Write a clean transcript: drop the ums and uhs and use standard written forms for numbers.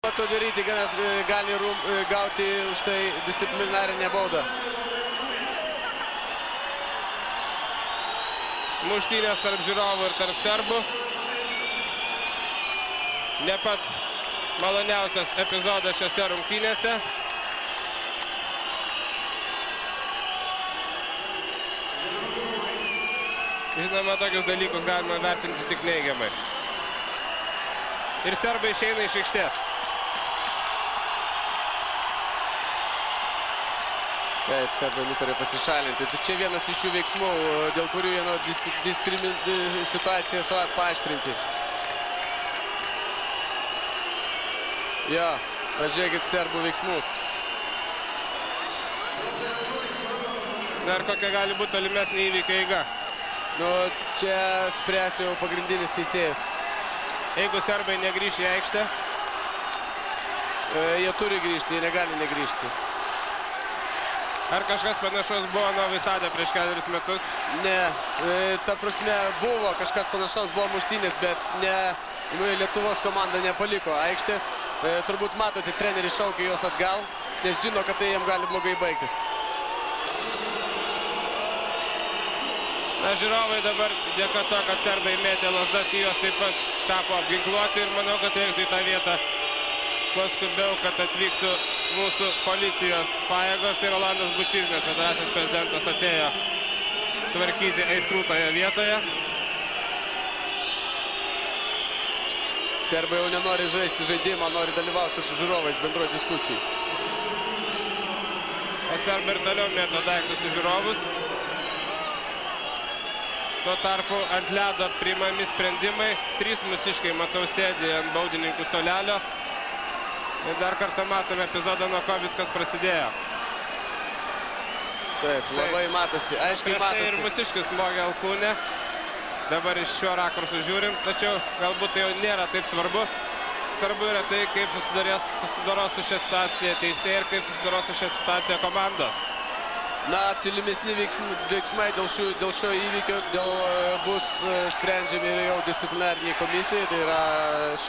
To daryti, nes gali gauti už tai disciplinarinę baudą. Muštynės tarp žiūrovų ir tarp serbų. Ne pats maloniausias epizodas šiose rungtynėse. Žinoma, tokius dalykus galima vertinti tik neigiamai. Ir serbai išeina iš aikštės. Taip, serbai nutarė pasišalinti. Tai čia vienas iš šių veiksmų, dėl kurių vieno situaciją paaštrinti. Jo, pažiūrėkit serbų veiksmus. Na ir kokia gali būti tolimesnė įvykio eiga? Nu, čia spręs jau pagrindinis teisėjas. Jeigu serbai negrįš į aikštę? Jie turi grįžti, jie negali negrįžti. Ar kažkas panašaus buvo Novi Sade prieš 4 metus? Ne, ta prasme buvo kažkas panašaus, buvo muštynės, bet Lietuvos komanda nepaliko aikštės. Turbūt matote, treneris šaukia juos atgal, nes žino, kad tai jam gali blogai baigtis. Na, žiūrovai dabar dėka to, kad serbai mėtė lazdas, į juos taip pat tapo apginkluoti ir manau, kad reiktų į tą vietą kuo skubiau, kad atvyktų mūsų policijos pajėgos. Tai Rolandas Bučyrinas, federacijos prezidentas, atėjo tvarkyti aistrų toje vietoje. Serbai jau nenori žaisti žaidimą, nori dalyvauti su žiūrovais bendroje diskusijai. O serbai ir toliau mėto daiktus į žiūrovus. Tuo tarpu ant ledo priimami sprendimai. 3 mūsiškai, matau, sėdi ant baudininkų suolelio. Ir dar kartą matome epizodą, nuo ko viskas prasidėjo. Taip, labai matosi, aiškiai matosi. Prieš tai ir mūsiškis smogė alkūnę. Dabar iš šio rakursu žiūrim, tačiau galbūt tai jau nėra taip svarbu. Svarbu yra tai, kaip susidaro su šią situaciją teisėjai ir kaip susidaro su šią situaciją komandos. Na, tolimesni veiksmai dėl šio įvykio bus sprendžiami ir jau disciplinariniai komisijai. Tai yra